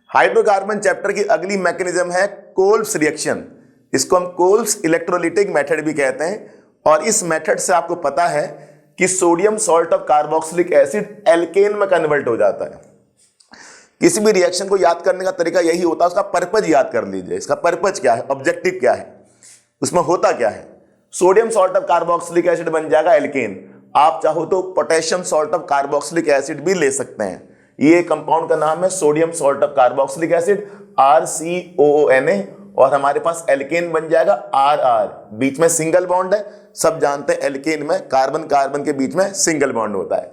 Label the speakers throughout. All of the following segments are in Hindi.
Speaker 1: हाइड्रोकार्बन चैप्टर की अगली मैकेनिज्म है कोल्ब्स रिएक्शन। इसको हम कोल्ब्स इलेक्ट्रोलिटिक मेथड भी कहते हैं। और इस मेथड से आपको पता है कि sodium salt of carboxylic acid alkane में कन्वर्ट हो जाता है। किसी भी रिएक्शन को याद करने का तरीका यही होता है, उसका पर्पज याद कर लीजिए। इसका पर्पज क्या है, ऑब्जेक्टिव क्या है, उसमें होता क्या है। Sodium salt of carboxylic acid बन जाएगा एल्केन। आप चाहो तो potassium salt of carboxylic acid भी ले सकते हैं। ये कंपाउंड का नाम है sodium salt of carboxylic acid RCOONA, और हमारे पास एल्केन बन जाएगा RR। बीच में सिंगल बॉन्ड है, सब जानते हैं एल्केन में कार्बन कार्बन के बीच में सिंगल बॉन्ड होता है।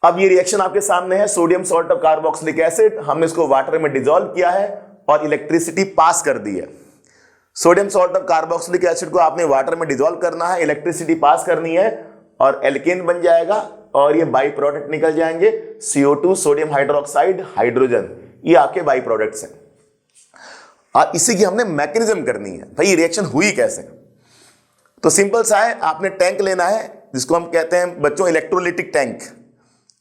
Speaker 1: अब ये रिएक्शन आपके सामने है, sodium salt of carboxylic acid, हमने इसको वाटर में डिसॉल्व किया है और इलेक्ट्रिसिटी पास कर दी है। Sodium salt of carboxylic acid को आपने वाटर में डिसॉल्व करना है, इलेक्ट्रिसिटी पास करनी है और एल्केन बन जाएगा। और ये बाई प्रोडक्ट निकल जाएंगे CO2 सोडियम हाइड्रोक्साइड हाइड्रोजन, ये आपके बाई प्रोडक्ट्स हैं। और इसी की हमने मैकेनिज्म करनी है, भाई रिएक्शन हुई कैसे। तो सिंपल सा है, आपने टैंक लेना है जिसको हम कहते हैं बच्चों इलेक्ट्रोलिटिक टैंक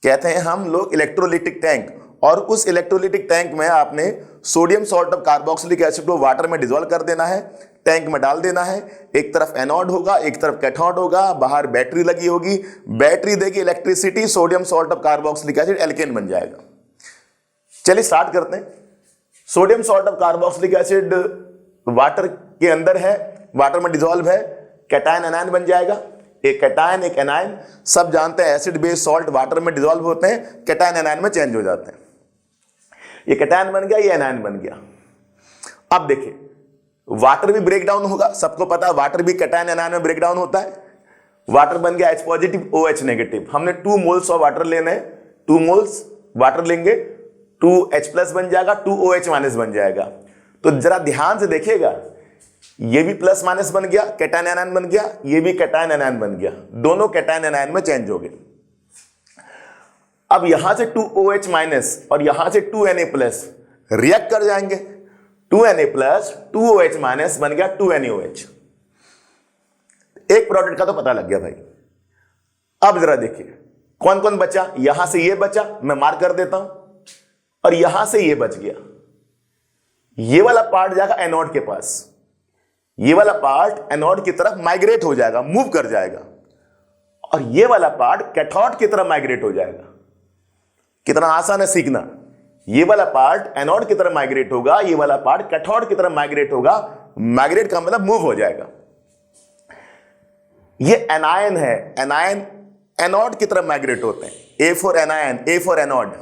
Speaker 1: कहते हैं हम लोग, इलेक्ट्रोलिटिक टैंक। और उस इलेक्ट्रोलिटिक टैंक में आपने sodium salt of carboxylic acid को वाटर में डिसॉल्व कर देना है, टैंक में डाल देना है। एक तरफ एनोड होगा, एक तरफ कैथोड होगा, बाहर बैटरी लगी होगी, बैटरी देगी electricity, sodium salt of carboxylic acid alkane बन जाएगा। चलिए स्टार्ट करते हैं। Sodium salt of carboxylic acid water के अंदर है, वाटर में डिसॉल्व है, कैटायन एनायन बन जाएगा। एक कैटायन एक एनायन, सब जानते हैं एसिड बेस सॉल्ट वाटर में डिसॉल्व होते हैं, कैटायन एनायन में चेंज हो जाते हैं। ये कैटायन बन गया, ये एनायन बन गया। अब देखिए वाटर भी ब्रेक डाउन होगा, सबको पता है वाटर भी कैटायन एनायन में ब्रेक डाउन होता है। वाटर बन गया H पॉजिटिव OH नेगेटिव। हमने 2 मोल्स ऑफ वाटर लेने हैं, 2 मोल्स वाटर लेंगे, 2H प्लस बन जाएगा, 2OH माइनस बन जाएगा। तो जरा ध्यान से देखिएगा, ये भी प्लस माइनस बन गया, कैटायन एनायन बन गया, ये भी कैटायन एनायन बन गया, दोनों कैटायन एनायन में चेंज हो गए। अब यहां से 2OH माइनस और यहां से 2Na प्लस रिएक्ट कर जाएंगे। 2Na प्लस 2OH माइनस बन गया 2NaOH। एक प्रोडक्ट का तो पता लग गया भाई। अब जरा देखिए कौन कौन बचा। यहां से ये बचा, मैं मार्क कर देता हूं, और यहां से ये बच गया। ये वाला पार्ट जाएगा एनोड के पास, ये वाला पार्ट एनोड की तरफ माइग्रेट हो जाएगा, मूव कर जाएगा, और ये वाला पार्ट कैथोड की तरफ माइग्रेट हो जाएगा। कितना आसान है सीखना। ये वाला पार्ट एनोड की तरफ माइग्रेट होगा, ये वाला पार्ट कैथोड की तरफ माइग्रेट होगा। माइग्रेट का मतलब मूव हो जाएगा। ये एनायन है, एनायन एनोड की तरफ माइग्रेट होते हैं, A for anion, A for anode.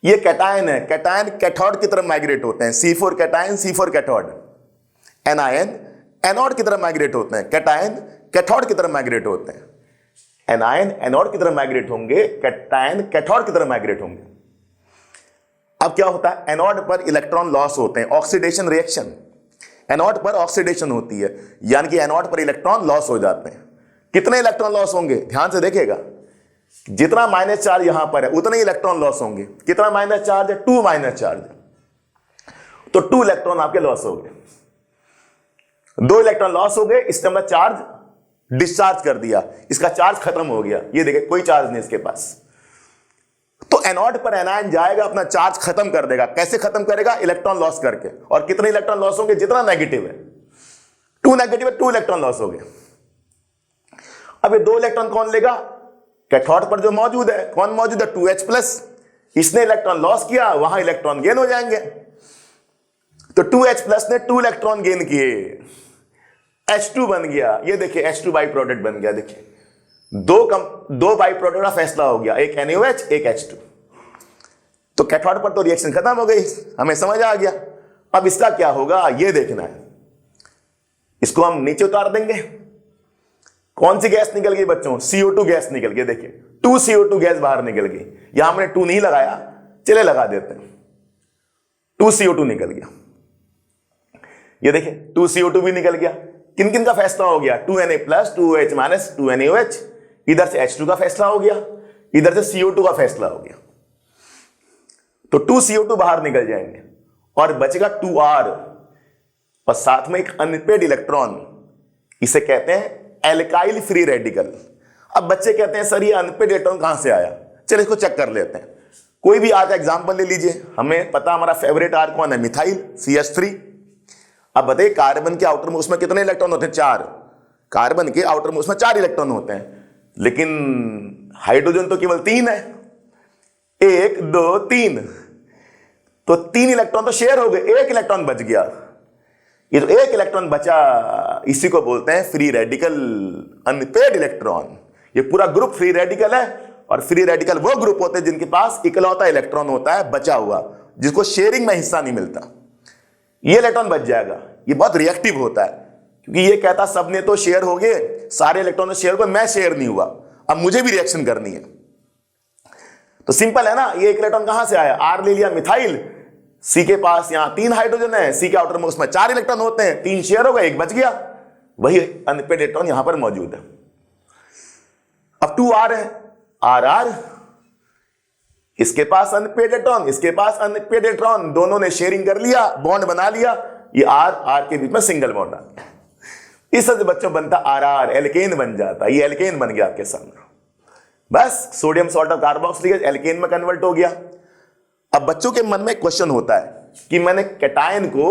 Speaker 1: ये कैटायन है, कैटायन कैथोड की तरफ माइग्रेट होते हैं, C for cation, C for cathode. Anion anode की तरफ माइग्रेट होते हैं, कैटायन कैथोड की तरफ माइग्रेट होते हैं। एनायन एनोड की तरफ माइग्रेट होंगे, कैटायन कैथोड की तरफ माइग्रेट होंगे। अब क्या होता है, एनोड पर इलेक्ट्रॉन लॉस होते हैं, ऑक्सीडेशन रिएक्शन। एनोड पर ऑक्सीडेशन होती है, यानी कि एनोड पर इलेक्ट्रॉन लॉस हो जाते हैं। कितने इलेक्ट्रॉन लॉस होंगे, ध्यान से देखिएगा। जितना माइनस चार्ज यहां पर है उतने इलेक्ट्रॉन लॉस होंगे। कितना माइनस चार्ज है, 2 माइनस चार्ज, तो 2 इलेक्ट्रॉन आपके लॉस हो गए। 2 इलेक्ट्रॉन लॉस हो गए, इसने अपना चार्ज डिस्चार्ज कर दिया, इसका चार्ज खत्म हो गया। ये देखिए कोई चार्ज नहीं इसके पास। तो एनोड पर एनायन जाएगा, अपना चार्ज खत्म कर देगा। कैसे खत्म करेगा, इलेक्ट्रॉन लॉस करके। और कितने इलेक्ट्रॉन लॉस होंगे, जितना नेगेटिव है, 2 नेगेटिव है, 2 इलेक्ट्रॉन लॉस हो गए। अब ये 2 इलेक्ट्रॉन कौन लेगा, कैथोड पर जो मौजूद है, कौन मौजूद है, 2H प्लस। इसने इलेक्ट्रॉन लॉस किया, वहां इलेक्ट्रॉन गेन हो जाएंगे। तो 2H प्लस ने 2 इलेक्ट्रॉन गेन किए, H2 बन गया। ये देखिए H2 बाई प्रोडक्ट बन गया। देखिए दो बाई प्रोडक्ट का फैसला हो गया, एक NaOH एक H2। तो कैथोड पर तो रिएक्शन खत्म हो गई, हमें समझ आ गया। अब इसका क्या होगा ये देखना है। इसको हम नीचे उतार देंगे। कौन सी गैस निकल गई बच्चों, CO2 गैस निकल गई। देखिए 2 CO2 गैस बाहर निकल गई। यहां हमने 2 नहीं लगाया, चले लगा देते हैं। 2 CO2 निकल गया। ये देखिए 2 CO2 भी निकल गया। किन किन का फैसला हो गया, 2Na plus 2OH minus 2NaOH। इधर से H2 का फैसला हो गया, इधर से CO2 का फैसला हो गया। तो 2 CO2 बाहर निकल जाएंगे और बचेगा 2R और साथ में एक अनपेड इलेक्ट्रॉन। इसे कहते हैं एल्काइल फ्री रेडिकल। अब बच्चे कहते हैं सर ये अनपेड इलेक्ट्रॉन कहां से आया, चलिए इसको चेक कर लेते हैं। कोई भी आर का एग्जांपल ले लीजिए, हमें पता हमारा फेवरेट आर कौन है, मिथाइल CH3। अब बताइए कार्बन के आउटर मोस्ट में कितने इलेक्ट्रॉन होते हैं, 4। कार्बन के आउटर मोस्ट में 4 इलेक्ट्रॉन होते हैं, लेकिन हाइड्रोजन तो केवल 3 है, 1 2 3। तो 3 इलेक्ट्रॉन तो शेयर हो गए, 1 इलेक्ट्रॉन बच गया। ये जो 1 इलेक्ट्रॉन बचा, इसी को बोलते हैं फ्री रेडिकल, अनपेड इलेक्ट्रॉन। ये पूरा ग्रुप फ्री रेडिकल है, और फ्री रेडिकल वो ग्रुप होते हैं जिनके पास इकलौता इलेक्ट्रॉन होता है बचा हुआ, जिसको शेयरिंग में हिस्सा नहीं मिलता। ये इलेक्ट्रॉन बच जाएगा। ये बहुत रिएक्टिव होता है, क्योंकि ये कहता सबने तो शेयर हो गए, सारे इलेक्ट्रॉन शेयर हुए, मैं शेयर नहीं हुआ, अब मुझे भी रिएक्शन करनी है। तो सिंपल है ना, ये 1 इलेक्ट्रॉन कहां से आया, आर ले लिया मिथाइल, सी के पास यहां 3 हाइड्रोजन है, सी के आउटर मोस्ट में 4 इलेक्ट्रॉन होते हैं, 3 शेयर हो गए, 1 बच गया, वही अनपेड इलेक्ट्रॉन यहां पर मौजूद है। अब 2R है, RR, इसके पास अनपेड इलेक्ट्रॉन, इसके पास अनपेड इलेक्ट्रॉन, दोनों ने शेयरिंग कर लिया, बॉन्ड बना लिया, ये R के बीच में सिंगल बॉन्ड आ गया। इससे बच्चों बनता RR, एल्केन बन जाता, ये एल्केन बन गया आपके सामने। बस sodium salt of carboxylic alkane में कन्वर्ट हो गया। अब बच्चों के मन में क्वेश्चन होता है कि मैंने कैटायन को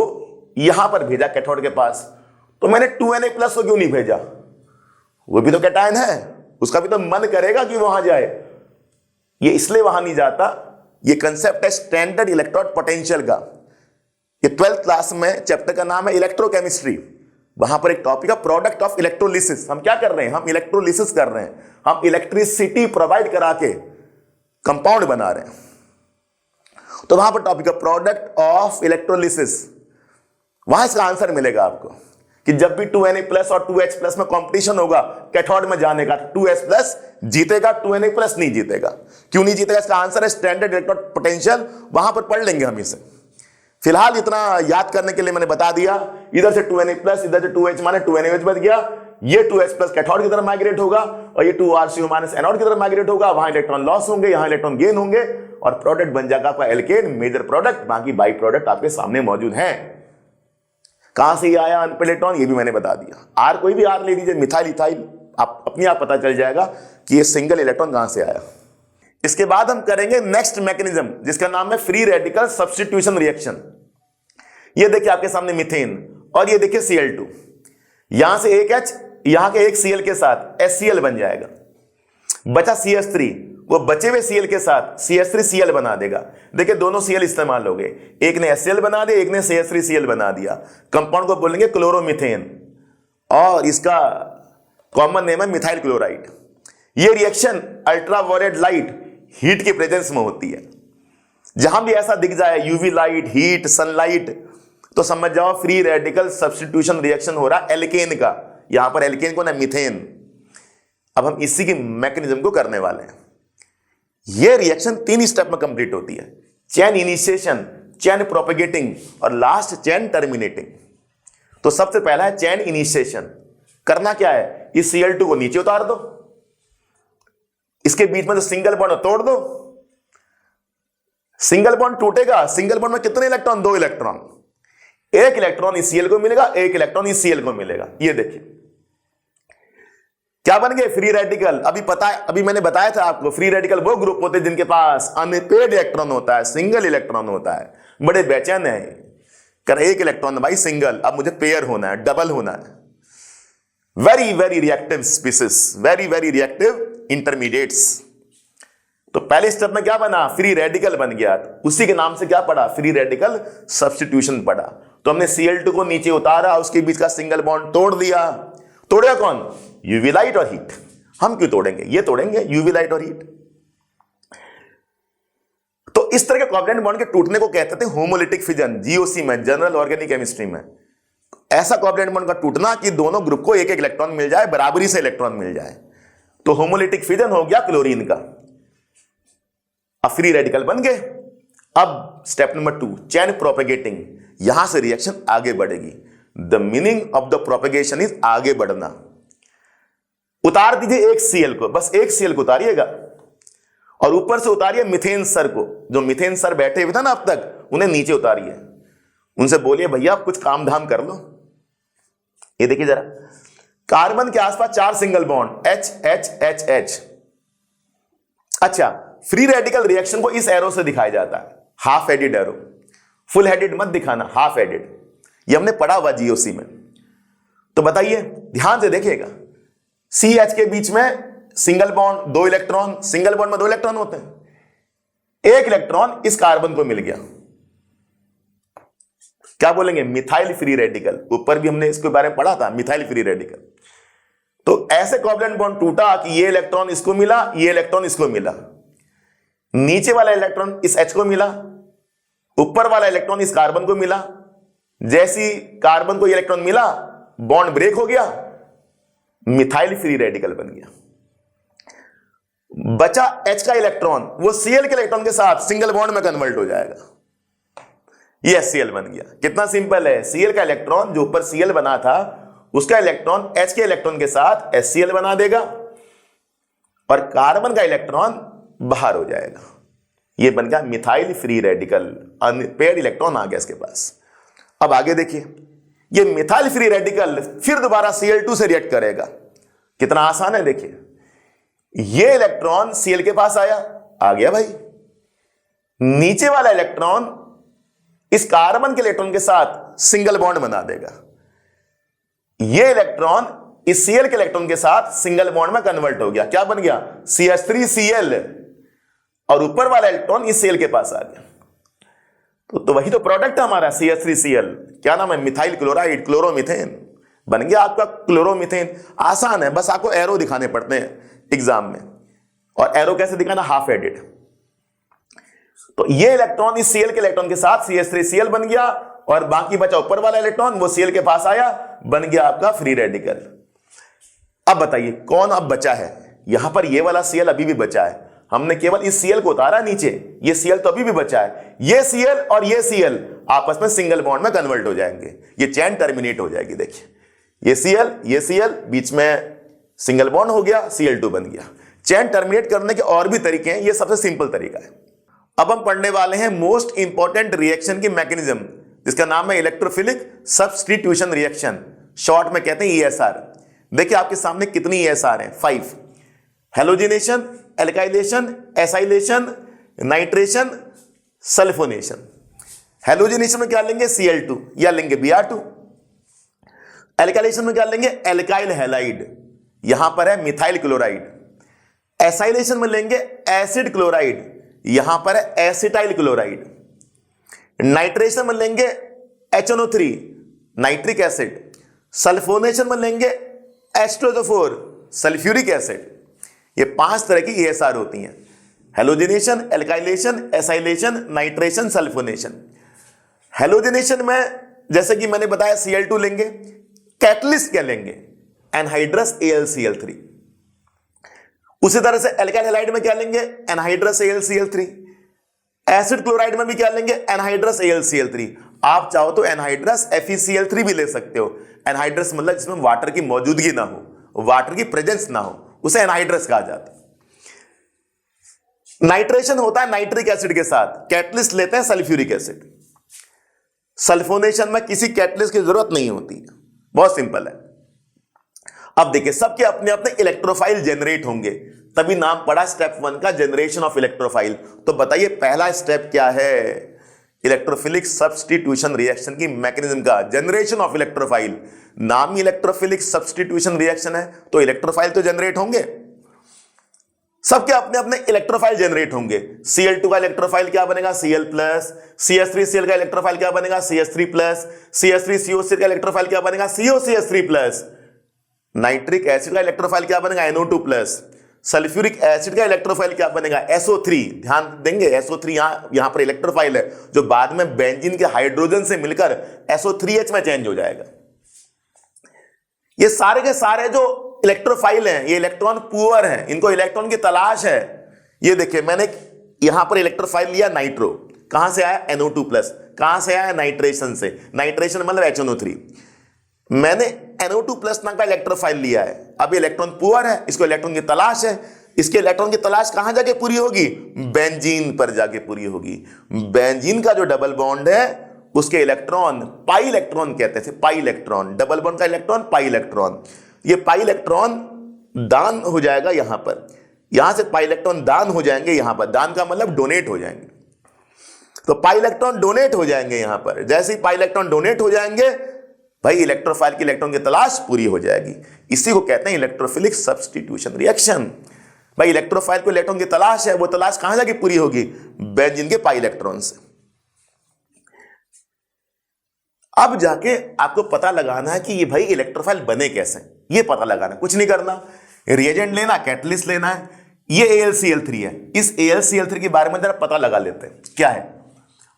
Speaker 1: यहां पर भेजा कैथोड के पास, तो मैंने 2Na+ को क्यों नहीं भेजा, वो भी तो कैटायन है, उसका भी तो मन करेगा कि वहां जाए। ये इसलिए वहां नहीं जाता, ये कंसेप्ट है स्टैंडर्ड इलेक्ट्रोड पोटेंशियल का। ये 12th क्लास में चैप्टर का नाम है इलेक्ट्रोकेमिस्ट्री, वहां पर एक टॉपिक है प्रोडक्ट ऑफ इलेक्ट्रोलिसिस। हम क्या कर रहे हैं, हम इलेक्ट्रोलिसिस कर रहे हैं, हम इलेक्ट्रिसिटी प्रोवाइड करा के कंपाउंड बना रहे हैं। तो वहां पर टॉपिक है प्रोडक्ट ऑफ इलेक्ट्रोलिसिस, वहां इसका आंसर मिलेगा आपको कि जब भी 2Na+ और 2H+ में कंपटीशन होगा कैथोड में जाने का, 2H+ जीतेगा, 2Na+ नहीं जीतेगा। क्यों नहीं जीतेगा, इसका आंसर है स्टैंडर्ड इलेक्ट्रोड पोटेंशियल, वहां पर पढ़ लेंगे हम इसे। फिलहाल इतना याद करने के लिए मैंने बता दिया, इधर से 2Na+, इधर से 2H माने 2NaOH बच गया, ये 2H+ कैथोड की तरफ माइग्रेट होगा, और ये 2RCO- एनोड की तरफ माइग्रेट होगा, वहां इलेक्ट्रॉन लॉस होंगे, यहां इलेक्ट्रॉन गेन होंगे, और प्रोडक्ट बन जाएगा आपका एल्केन, मेजर प्रोडक्ट। बाकी बाई प्रोडक्ट आपके सामने मौजूद हैं। कहां से आया अनपेड इलेक्ट्रॉन, ये भी मैंने बता दिया। आर कोई भी आर ले लीजिए, मिथाइल इथाइल, आप अपने आप पता चल जाएगा कि ये सिंगल इलेक्ट्रॉन कहां से आया। इसके बाद हम करेंगे नेक्स्ट मैकेनिज्म, जिसका नाम है फ्री रेडिकल सब्स्टिट्यूशन रिएक्शन। ये देखिए आपके सामने मीथेन, और ये देखिए Cl2, यहां से एक H, यहां के एक Cl के साथ HCl बन जाएगा, बचा CH3, वो बचे हुए Cl के साथ CH3Cl बना देगा। देखिए दोनों Cl इस्तेमाल हो गए, एक ने HCl बना दिया, एक ने CH3Cl बना दिया। कंपाउंड को बोलेंगे क्लोरोमीथेन, और इसका कॉमन नेम है मिथाइल क्लोराइड। ये रिएक्शन अल्ट्रावायलेट लाइट हीट के प्रेजेंस में होती है। जहां भी ऐसा दिख जाए, यूवी लाइट, हीट, सनलाइट, तो समझ जाओ फ्री रेडिकल सब्स्टिट्यूशन रिएक्शन हो रहा एल्केन का। यहां पर एल्केन को ना मिथेन। अब हम इसी की मैकेनिज्म को करने वाले हैं। यह रिएक्शन 3 स्टेप में कंप्लीट होती है, चेन इनिशिएशन, चेन प्रोपेगेटिंग, और लास्ट चेन टर्मिनेटिंग। तो सबसे पहला है चेन इनिशिएशन। करना क्या है, इस Cl2 को नीचे उतार दो, इसके बीच में जो सिंगल बॉन्ड तोड़ दो, सिंगल बॉन्ड टूटेगा, सिंगल बॉन्ड में कितने इलेक्ट्रॉन, 2 इलेक्ट्रॉन, 1 इलेक्ट्रॉन इस Cl को मिलेगा, 1 इलेक्ट्रॉन इस Cl को मिलेगा। ये देखिए क्या बन गए, फ्री रेडिकल। अभी मैंने बताया था आपको, फ्री रेडिकल वो ग्रुप होते हैं जिनके पास अनपेड इलेक्ट्रॉन होता है, सिंगल इलेक्ट्रॉन होता है। बड़े बेचैन है, कर 1 इलेक्ट्रॉन भाई सिंगल, अब मुझे पेयर होना है, डबल होना है। Very very reactive species, very very reactive intermediates. तो पहले स्टेप में क्या बना, फ्री रेडिकल बन गया, उसी के नाम से क्या पढ़ा, फ्री रेडिकल सब्स्टिट्यूशन पढ़ा। तो हमने Cl2 को नीचे उतारा, उसके बीच का सिंगल बॉन्ड तोड़ दिया। तोड़ेगा कौन, यूवी लाइट और हीट। हम क्यों तोड़ेंगे, ये तोड़ेंगे, यूवी लाइट और हीट। तो इस तरह के कोवैलेंट बॉन्ड के टूटने को कहते थे होमोलिटिक फिजन, जीओसी में, जनरल ऑर्गेनिक केमिस्ट्री में। ऐसा कोवैलेंट बॉन्ड का टूटना कि दोनों ग्रुप को 1-1 इलेक्ट्रॉन मिल जाए, बराबरी से इलेक्ट्रॉन मिल जाए, तो होमोलिटिक फिजन हो गया क्लोरीन का। अब फ्री रेडिकल बन गए। अब स्टेप नंबर 2, चेन प्रोपेगेटिंग। यहां से रिएक्शन आगे बढ़ेगी। The meaning of the propagation is आगे बढ़ना। उतार दीजिए एक Cl को, बस एक Cl को उतारिएगा, और ऊपर से उतारिए मिथेन सर को। जो मिथेन सर बैठे हुए थे ना अब तक, उन्हें नीचे उतारिए, उनसे बोलिए भैया आप कुछ काम धाम कर लो। ये देखिए जरा, कार्बन के आसपास 4 single bond, H H H H। अच्छा, फ्री रेडिकल रिएक्शन को इस एरो से दिखाया जाता है, half headed arrow. Full headed मत दिखाना, हाफ हेडेड। ये हमने पढ़ा हुआ जीओसी में। तो बताइए, ध्यान से देखिएगा, CH के बीच में single bond, 2 electron, single bond में 2 इलेक्ट्रॉन होते हैं। 1 इलेक्ट्रॉन इस कार्बन को मिल गया, क्या बोलेंगे? Methyl free radical. ऊपर भी हमने इसके बारे में पढ़ा था, मिथाइल फ्री रेडिकल। तो ऐसे कोवलेंट बॉन्ड टूटा कि ये इलेक्ट्रॉन इसको मिला, ये इलेक्ट्रॉन इसको मिला, नीचे वाला इलेक्ट्रॉन इस H को मिला, ऊपर वाला इलेक्ट्रॉन इस कार्बन को मिला। जैसी कार्बन को ये इलेक्ट्रॉन मिला, बॉन्ड ब्रेक हो गया, मिथाइल फ्री रेडिकल बन गया। बचा H का इलेक्ट्रॉन, वो Cl के इलेक्ट्रॉन के साथ सिंगल बॉन्ड में कन्वर्ट हो जाएगा, ये HCl बन गया। कितना सिंपल है, Cl का इलेक्ट्रॉन जो ऊपर Cl बना था, उसका इलेक्ट्रॉन H के इलेक्ट्रॉन के साथ HCl बना देगा और कार्बन का इलेक्ट्रॉन बाहर हो जाएगा। ये बन गया methyl free radical, unpaired electron आ गया इसके पास। अब आगे देखिए, ये मिथाइल फ्री रेडिकल फिर दोबारा Cl2 से रिएक्ट करेगा। कितना आसान है, देखिए, ये इलेक्ट्रॉन Cl के पास आया, आ गया भाई, नीचे वाला इलेक्ट्रॉन इस कार्बन के इलेक्ट्रॉन के साथ सिंगल बॉन्ड बना देगा, ये इलेक्ट्रॉन इस Cl के इलेक्ट्रॉन के साथ सिंगल बॉन्ड में कन्वर्ट हो गया, क्या बन गया? CH3Cl, और ऊपर वाला इलेक्ट्रॉन इस Cl के पास आ गया। तो वही तो प्रोडक्ट है हमारा CH3Cl, क्या नाम है? मिथाइल क्लोराइड, क्लोरोमीथेन बन गया आपका क्लोरोमीथेन। आसान है, बस आपको एरो दिखाने पड़ते हैं एग्जाम में। और एरो कैसे दिखाना? Half headed. तो ये इलेक्ट्रॉन इस Cl के इलेक्ट्रॉन के साथ CH3Cl बन गया, और बाकी बचा ऊपर वाला इलेक्ट्रॉन, वो Cl के पास आया, बन गया आपका फ्री रेडिकल। अब बताइए कौन अब बचा है? यहां पर ये वाला Cl अभी भी बचा है, हमने केवल इस Cl को उतारा नीचे, ये Cl तो अभी भी बचा है। ये Cl और ये Cl आपस में सिंगल बॉन्ड में कन्वर्ट हो जाएंगे, ये चेन टर्मिनेट हो जाएगी। देखिए, ये Cl बीच में सिंगल बॉन्ड हो गया, Cl2 बन गया। चेन टर्मिनेट करने के और भी तरीके हैं, ये सबसे सिंपल तरीका है। अब हम पढ़ने वाले हैं मोस्ट इंपॉर्टेंट रिएक्शन की मैकेनिज्म, जिसका नाम है इलेक्ट्रोफिलिक सब्स्टिट्यूशन रिएक्शन, शॉर्ट में कहते हैं ESR। देखिए आपके सामने कितनी ESR है, 5। Halogenation, alkylation, acylation, nitration, sulphonation. Halogenation में क्या लेंगे? Cl2 या लेंगे Br2। एल्काइलेशन में क्या लेंगे? एल्काइल हैलाइड, यहां पर है मिथाइल क्लोराइड। एसाइलेशन में लेंगे एसिड क्लोराइड, यहां पर है एसिटाइल क्लोराइड। नाइट्रेशन में लेंगे HNO3, नाइट्रिक एसिड। सल्फोनेशन में लेंगे H2SO4, सल्फ्यूरिक एसिड। ये 5 तरह की ESR होती हैं, halogenation, alkylation, acylation, nitration, sulphonation. Halogenation में जैसे कि मैंने बताया Cl2 लेंगे, कैटलिस्ट क्या लेंगे? Anhydrous AlCl3। उसी तरह से एल्काइल हैलाइड में क्या लेंगे? Anhydrous AlCl3। एसिड क्लोराइड में भी क्या लेंगे? Anhydrous AlCl3। आप चाहो तो एनहाइड्रस FeCl3 भी ले सकते हो। एनहाइड्रस मतलब जिसमें वाटर की मौजूदगी ना हो, वाटर की प्रेजेंस ना हो, उसे एनहाइड्रस कहा जाता है। नाइट्रेशन होता है नाइट्रिक एसिड के साथ, कैटलिस्ट लेते हैं सल्फ्यूरिक एसिड। सल्फोनेशन में किसी कैटलिस्ट की जरूरत नहीं होती, बहुत सिंपल है। अब देखिए, सबके अपने अपने इलेक्ट्रोफाइल जनरेट होंगे, तभी नाम पड़ा स्टेप 1 का, जनरेशन ऑफ इलेक्ट्रोफाइल। तो बताइए पहला स्टेप क्या है इलेक्ट्रोफिलिक सब्स्टिट्यूशन रिएक्शन की मैकेनिज्म का? Generation of electrophile. नाम ही इलेक्ट्रोफिलिक सब्स्टिट्यूशन रिएक्शन है, तो इलेक्ट्रोफाइल तो जनरेट होंगे, सबके अपने अपने इलेक्ट्रोफाइल जनरेट होंगे। Cl2 का इलेक्ट्रोफाइल क्या बनेगा? Cl+। CH3Cl का इलेक्ट्रोफाइल क्या बनेगा? CH3+। CH3COCl का इलेक्ट्रोफाइल क्या बनेगा? COCH3+। नाइट्रिक एसिड का इलेक्ट्रोफाइल क्या बनेगा? NO2+। सल्फ्यूरिक एसिड का इलेक्ट्रोफाइल क्या बनेगा? SO3। ध्यान देंगे, SO3 यहां पर इलेक्ट्रोफाइल है, जो बाद में बेंजीन के हाइड्रोजन से मिलकर SO3H में चेंज हो जाएगा। ये सारे के सारे जो इलेक्ट्रोफाइल हैं, ये इलेक्ट्रॉन पुअर हैं, इनको इलेक्ट्रॉन की तलाश है। ये देखिए, मैंने यहां पर इलेक्ट्रोफाइल लिया नाइट्रो, कहां से आया? NO2+। कहां से आया? नाइट्रेशन से। नाइट्रेशन मतलब HNO3। मैंने NO2+ नाम का इलेक्ट्रोफाइल लिया है। अब इलेक्ट्रॉन पुअर है, इसको इलेक्ट्रॉन की तलाश है। इसके इलेक्ट्रॉन की तलाश कहां जाके पूरी होगी? बेंजीन पर जाके पूरी होगी। बेंजीन का जो डबल बॉन्ड है, उसके इलेक्ट्रॉन पाई इलेक्ट्रॉन कहते थे, पाई इलेक्ट्रॉन। डबल बॉन्ड का इलेक्ट्रॉन पाई इलेक्ट्रॉन। ये पाई इलेक्ट्रॉन दान हो जाएगा यहां पर, यहां से पाई इलेक्ट्रॉन दान हो जाएंगे, यहां पर दान का मतलब डोनेट हो जाएंगे। तो पाई इलेक्ट्रॉन डोनेट हो जाएंगे यहां पर। जैसे ही पाई इलेक्ट्रॉन डोनेट हो जाएंगे भाई इलेक्ट्रोफाइल की इलेक्ट्रॉन की तलाश पूरी हो जाएगी। इसी को कहते हैं इलेक्ट्रोफिलिक सब्स्टिट्यूशन रिएक्शन। भाई इलेक्ट्रोफाइल को इलेक्ट्रॉन की तलाश है, वो तलाश कहां जाके पूरी होगी? बेंजीन के पाई इलेक्ट्रॉन से। अब जाके आपको पता लगाना है कि ये भाई इलेक्ट्रोफाइल बने कैसे, ये पता लगाना, कुछ नहीं करना, रिएजेंट लेना, कैटलिस्ट लेना है। ये AlCl3 है। इस AlCl3 के बारे में जरा पता लगा लेते हैं क्या है।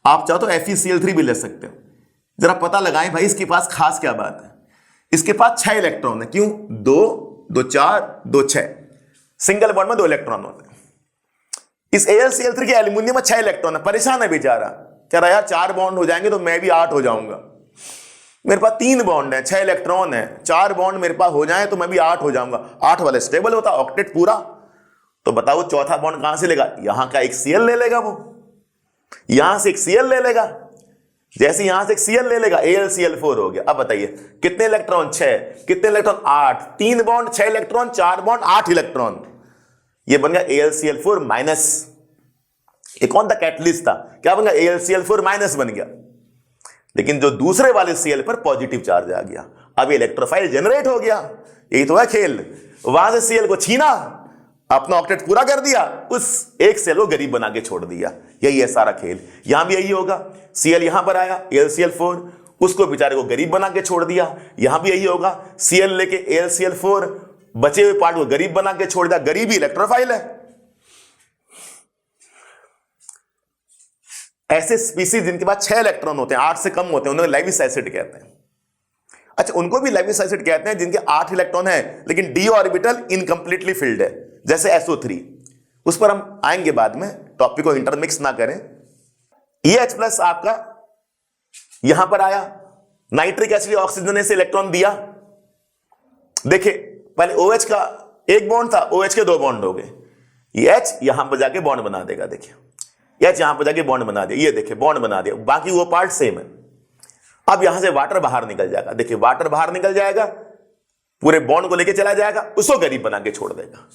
Speaker 1: आप चाहो तो FeCl3 भी ले सकते हो। जरा पता लगाएं भाई इसके पास खास क्या बात है। इसके पास 6 इलेक्ट्रॉन है। क्यों? 2 2 4 2 6, सिंगल बॉन्ड में 2 इलेक्ट्रॉन होते हैं। इस AlCl3 के एल्यूमिनियम में 6 इलेक्ट्रॉन है। परेशान है बेचारा, कह रहा यार 4 बॉन्ड हो जाएंगे तो मैं भी 8 हो जाऊंगा। मेरे पास 3 बॉन्ड है, 6 इलेक्ट्रॉन है, 4 बॉन्ड मेरे पास हो जाए तो मैं भी 8 हो जाऊंगा। 8 वाले स्टेबल होता, ऑक्टेट पूरा। तो बताओ चौथा बॉन्ड कहां से लेगा? यहां का एक Cl ले लेगा, वो यहां से एक Cl ले लेगा। जैसे यहां से एक Cl ले लेगा, AlCl4 हो गया। अब बताइए कितने इलेक्ट्रॉन? 6। कितने electron? 8। 3 bond 6 electron, 4 bond 8 electron. ये बन गया AlCl4 माइनस। ये कौन था? कैटलिस्ट था। क्या बन गया? AlCl4 माइनस बन गया। लेकिन जो दूसरे वाले Cl पर पॉजिटिव चार्ज आ गया, अब इलेक्ट्रोफाइल जनरेट हो गया। यही तो है खेल। वहां से Cl को छीना, अपना ऑक्टेट पूरा कर दिया, उस एक सेल को गरीब बना के छोड़ दिया। यही है सारा खेल। यहां भी यही होगा। Cl यहां पर आया AlCl4, उसको बेचारे को गरीब बना के छोड़ दिया। यहां भी यही होगा। Cl लेके AlCl4, बचे हुए पार्ट को गरीब बना के छोड़ दिया। गरीब ही इलेक्ट्रोफाइल है। ऐसे स्पीसीज जिनके पास 6 इलेक्ट्रॉन होते हैं, 8 से कम होते हैं, उन्हें लेविस एसिड कहते हैं। अच्छा, उनको भी लेविस एसिड कहते हैं जिनके 8 इलेक्ट्रॉन है लेकिन d ऑर्बिटल इनकंप्लीटली फिल्ड है, जैसे SO3। उस पर हम आएंगे बाद में, टॉपिक को इंटरमिक्स ना करें। ये H+ आपका यहां पर आया, नाइट्रिक एसिड ऑक्सीजन ने से इलेक्ट्रॉन दिया। देखिए पहले OH का एक बॉन्ड था, OH के 2 बॉन्ड हो गए। ये H यहां पर जाके बॉन्ड बना देगा। देखिए H यहां पर जाके बॉन्ड बना दिया, ये देखिए बॉन्ड बना दिया, बाकी वो पार्ट सेम है। अब यहां से वाटर बाहर निकल जाएगा। देखिए वाटर बाहर निकल जाएगा, पूरे बॉन्ड को लेके चला जाएगा, उसको गरीब बना के छोड़ देगा।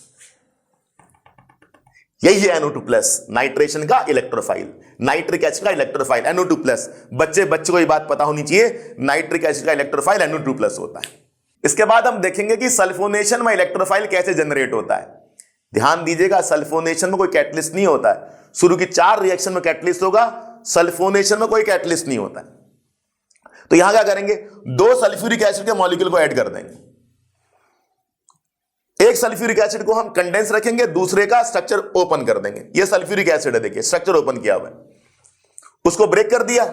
Speaker 1: यही है NO2+, नाइट्रेशन का इलेक्ट्रोफाइल, नाइट्रिक एसिड का इलेक्ट्रोफाइल NO2+। बच्चे को ये बात पता होनी चाहिए, नाइट्रिक एसिड का इलेक्ट्रोफाइल NO2+ होता है। इसके बाद हम देखेंगे कि सल्फोनेशन में इलेक्ट्रोफाइल कैसे जनरेट होता है। ध्यान दीजिएगा, सल्फोनेशन में कोई कैटलिस्ट नहीं होता है। शुरू की 4 रिएक्शन में कैटलिस्ट होगा, सल्फोनेशन में कोई कैटलिस्ट नहीं होता है। तो यहां क्या करेंगे? 2 सल्फ्यूरिक एसिड के मॉलिक्यूल को ऐड कर देंगे। एक सल्फ्यूरिक एसिड को हम कंडेंस रखेंगे, दूसरे का स्ट्रक्चर ओपन कर देंगे। ये सल्फ्यूरिक एसिड है, देखिए स्ट्रक्चर ओपन किया हुआ है, उसको ब्रेक कर दिया,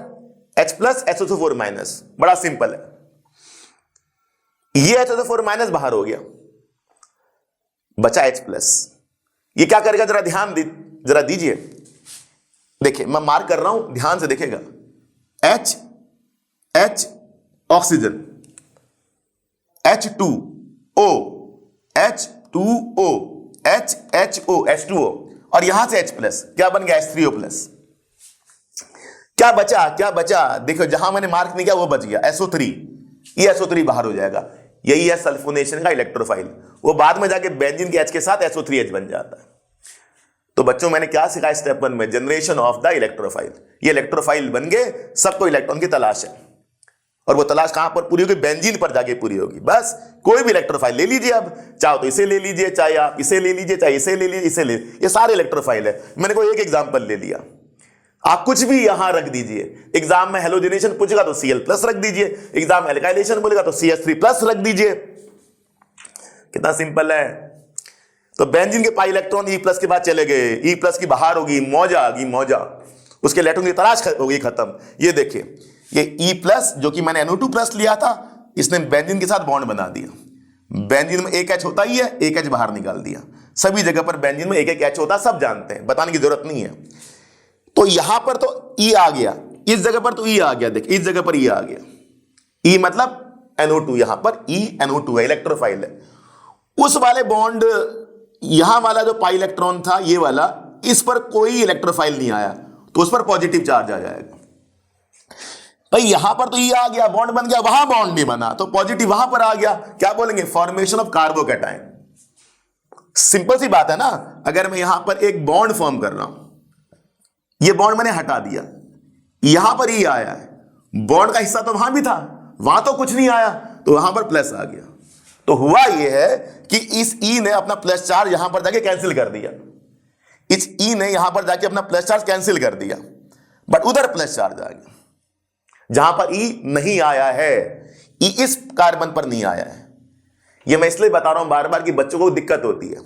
Speaker 1: H+ SO4-। बड़ा सिंपल है। ये SO4- बाहर हो गया, बचा H+। ये क्या करेगा? जरा दीजिए, देखिए मैं मार्क कर रहा हूं, ध्यान से देखिएगा। H oxygen, H2O, H2O, HHO, H2O, और यहां से H+, क्या बन गया? H3O+। क्या बचा? देखो जहां मैंने मार्क नहीं किया वो बच गया, SO3। ये SO3 बाहर हो जाएगा। यही है सल्फोनेशन का इलेक्ट्रोफाइल। वो बाद में जाके बेंजीन के H के साथ SO3H बन जाता है। तो बच्चों मैंने क्या सिखाया स्टेप 1 में? Generation of the electrophile. ये इलेक्ट्रोफाइल बन गए, सबको इलेक्ट्रॉन की तलाश है, और वो तलाश कहां पर पूरी होगी? बेंजीन पर जाके पूरी होगी। बस कोई भी इलेक्ट्रोफाइल ले लीजिए, अब चाहो तो इसे ले लीजिए, चाहे आप इसे ले लीजिए, चाहे इसे ले लीजिए, इसे ले, ये सारे इलेक्ट्रोफाइल है। मैंने कोई एक एग्जांपल ले लिया, आप कुछ भी यहां रख दीजिए। एग्जाम में हेलोजनेशन पूछेगा तो Cl+ रख दीजिए, एग्जाम में एल्काइलेशन बोलेगा तो CH3+ रख दीजिए। कितना सिंपल है। तो बेंजीन के पाई इलेक्ट्रॉन E+ के बाद चले गए, E+ की बाहर होगी, मौजा आ गई, मौजा, उसके इलेक्ट्रॉन की तलाश हो गई खत्म। ये देखिए, ये E+ जो कि मैंने NO2+ लिया था, इसने बेंजीन के साथ बॉन्ड बना दिया। बेंजीन में एक H होता ही है, एक H बाहर निकाल दिया। सभी जगह पर बेंजीन में एक H होता, सब जानते हैं, बताने की जरूरत नहीं है। तो यहां पर तो E आ गया, इस जगह पर तो E आ गया, देखिए इस जगह पर E आ गया। E मतलब NO2, यहां पर E NO2 है, इलेक्ट्रोफाइल है। उस वाले बॉन्ड, यहां वाला जो पाई इलेक्ट्रॉन था, ये वाला, इस पर कोई इलेक्ट्रोफाइल नहीं आया, तो उस पर पॉजिटिव चार्ज आ जाएगा। भाई यहां पर तो ये आ गया, बॉन्ड बन गया, वहां बॉन्ड नहीं बना, तो पॉजिटिव वहां पर आ गया। क्या बोलेंगे? Formation of carbocation. सिंपल सी बात है ना, अगर मैं यहां पर एक बॉन्ड फॉर्म कर रहा हूं, ये बॉन्ड मैंने हटा दिया, यहां पर ई आया है, बॉन्ड का हिस्सा तो वहां भी था, वहां तो कुछ नहीं आया, तो वहां पर प्लस आ गया। तो हुआ यह है कि इस ई ने अपना प्लस चार्ज यहां पर जाके कैंसिल कर दिया, इस ई ने यहां पर जाके अपना प्लस चार्ज कैंसिल कर दिया, बट उधर प्लस चार्ज आ गया जहां पर ई नहीं आया है, ई इस कार्बन पर नहीं आया है। यह मैं इसलिए बता रहा हूं बार बार कि बच्चों को दिक्कत होती है,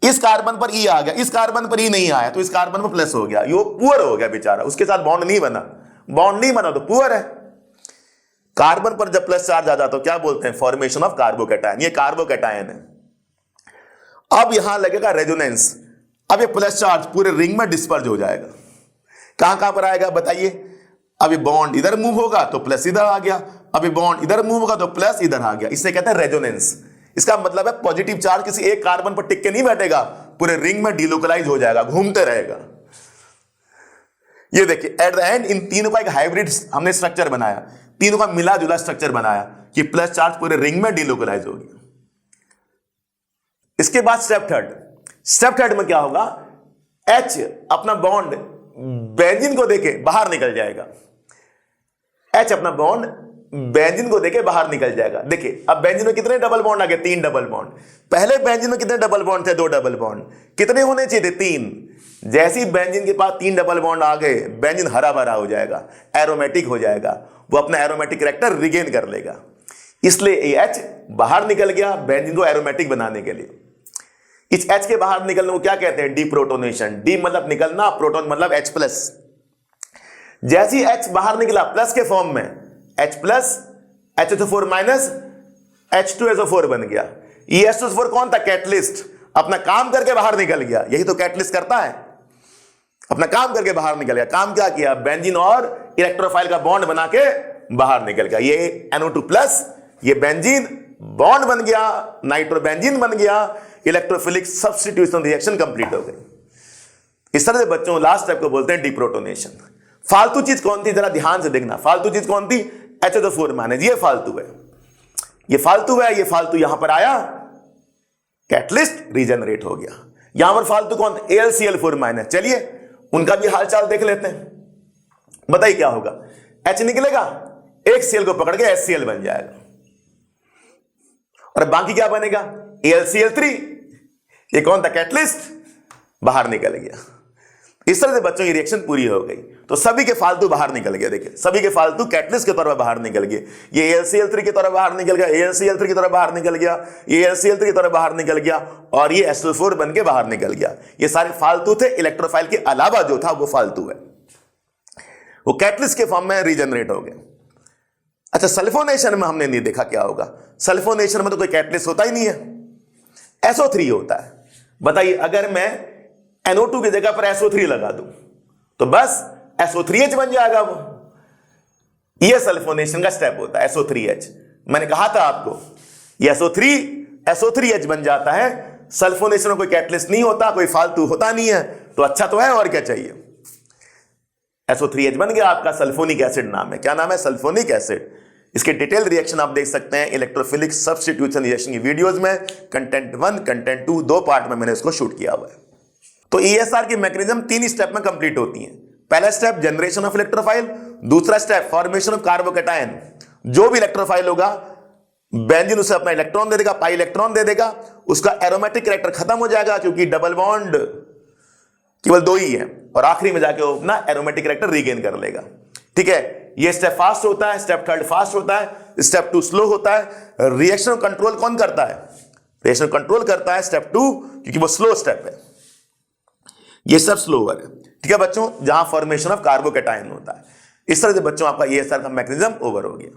Speaker 1: इस कार्बन पर ई आ गया, इस कार्बन पर ई नहीं आया, तो इस कार्बन पर प्लस हो गया, ये पुअर हो गया बेचारा, उसके साथ बॉन्ड नहीं बना, बॉन्ड नहीं बना तो पुअर है। कार्बन पर जब प्लस चार्ज आ जाता तो क्या बोलते हैं, फॉर्मेशन ऑफ कार्बोकैटायन, ये कार्बोकैटायन है। अब यहां लगेगा रेजोनेंस, अब ये प्लस चार्ज पूरे रिंग में डिस्पर्ज हो जाएगा, कहां कहां पर आएगा बताइए, अभी बॉन्ड इधर मूव होगा तो प्लस इधर आ गया, अभी बॉन्ड इधर मूव होगा तो प्लस इधर आ गया, इसे कहते हैं रेजोनेंस। इसका मतलब है पॉजिटिव चार्ज किसी एक कार्बन पर टिक के नहीं बैठेगा, पूरे रिंग में डिलोकलाइज हो जाएगा, घूमते रहेगा। ये देखिए एट द एंड इन तीनों का एक हाइब्रिड हमने स्ट्रक्चर बनाया, तीनों का मिला जुला स्ट्रक्चर बनाया कि प्लस चार्ज पूरे रिंग में डिलोकलाइज हो गया। इसके बाद स्टेप थर्ड में क्या होगा, H अपना बॉन्ड बेंजीन को देके बाहर निकल जाएगा, H अपना बॉन्ड बेंजीन को देके बाहर निकल जाएगा। देखिए अब बेंजीन में कितने डबल बॉन्ड आ गए, 3 डबल बॉन्ड। पहले बेंजीन में कितने डबल बॉन्ड थे, 2 डबल बॉन्ड। कितने होने चाहिए थे, 3। जैसे ही बेंजीन के पास 3 डबल बॉन्ड आ गए, बेंजीन हरा भरा हो जाएगा, एरोमेटिक हो जाएगा, वो अपना एरोमेटिक कैरेक्टर रिगेन कर लेगा। इसलिए H बाहर निकल गया बेंजीन को एरोमेटिक बनाने के लिए। इस H के बाहर निकलने को क्या कहते हैं, डीप्रोटोनेशन। डी मतलब निकलना, प्रोटॉन मतलब H+। जैसे ही H बाहर निकला प्लस के फॉर्म में, H+, HSO4- H2SO4 बन गया। ये H2SO4 कौन था, कैटलिस्ट, अपना काम करके बाहर निकल गया। यही तो कैटलिस्ट करता है, अपना काम करके बाहर निकल गया। काम क्या किया, बेंजीन और इलेक्ट्रोफाइल का बॉन्ड बना के बाहर निकल गया। ये NO2+, ये बेंजीन बॉन्ड बन गया, नाइट्रोबेंजीन बन गया, इलेक्ट्रोफिलिक सब्स्टिट्यूशन रिएक्शन कंप्लीट हो गई। इस तरह से बच्चों लास्ट स्टेप को बोलते हैं डिप्रोटोनेशन। फालतू चीज कौन थी, जरा ध्यान से देखना, फालतू चीज कौन थी, HSO4-, ये फालतू है, ये फालतू है, ये फालतू यहां पर आया, कैटलिस्ट रीजनरेट हो गया। यहां पर फालतू कौन, AlCl4-। चलिए उनका भी हालचाल देख लेते हैं, बताइए क्या होगा। H निकलेगा, एक Cl को पकड़ के HCl बन जाएगा, और बाकी क्या बनेगा, AlCl3। ये कौन था, कैटलिस्ट, बाहर निकल गया। इस तरह से बच्चों की रिएक्शन पूरी हो गई। तो सभी के फालतू बाहर निकल गया, देखिए सभी के फालतू कैटलिस्ट के तौर पर बाहर निकल गए। ये AlCl3 की तरह बाहर निकल गया, AlCl3 की तरह बाहर निकल गया, ये AlCl3 की तरह बाहर निकल गया, और ये SO4 बन के बाहर निकल गया। ये सारे फालतू थे, इलेक्ट्रोफाइल के अलावा जो था वो फालतू है, वो कैटलिस्ट के फॉर्म में रीजनरेट हो गए। अच्छा, सल्फोनेशन में हमने नहीं देखा क्या होगा। सल्फोनेशन में तो कोई कैटलिस्ट होता ही नहीं है, SO3 होता है। बताइए अगर मैं NO2 की जगह पर SO3 लगा दूं तो बस SO3H बन जाएगा वो। ये सल्फोनेशन का स्टेप होता है, SO3H। मैंने कहा था आपको ये SO3H बन जाता है। सल्फोनेशन में कोई कैटलिस्ट नहीं होता, कोई फालतू होता नहीं है, तो अच्छा तो है, और क्या चाहिए। SO3H बन गया, आपका सल्फोनिक एसिड नाम है। क्या नाम है, सल्फोनिक एसिड। इसके डिटेल रिएक्शन आप देख सकते हैं इलेक्ट्रोफिलिक सब्स्टिट्यूशन रिएक्शन की वीडियोस में, कंटेंट 1 कंटेंट 2 दो पार्ट में मैंने इसको शूट किया हुआ है। तो ESR की मैकेनिज्म 3 स्टेप में कंप्लीट होती है। पहला स्टेप जनरेशन ऑफ इलेक्ट्रोफाइल, दूसरा स्टेप फॉर्मेशन ऑफ कार्बोकैटायन। जो भी इलेक्ट्रोफाइल होगा, बेंजीन उसे अपना इलेक्ट्रॉन दे देगा, पाई इलेक्ट्रॉन दे देगा, उसका एरोमेटिक कैरेक्टर खत्म हो जाएगा क्योंकि डबल बॉन्ड केवल 2 ही है, और आखिरी में जाके वो अपना एरोमेटिक कैरेक्टर रीगेन कर लेगा। ठीक है, ये स्टेप फास्ट होता है, स्टेप 3 फास्ट होता है, स्टेप 2 स्लो होता है। रिएक्शन कंट्रोल कौन करता है, रिएक्शन कंट्रोल करता है स्टेप 2, क्योंकि वो स्लो स्टेप है, ये स्टेप स्लोअर है। ठीक है बच्चों, जहां फॉर्मेशन ऑफ कार्बोकैटायन होता है। इस तरह से बच्चों आपका ESR का मैकेनिज्म ओवर हो गया।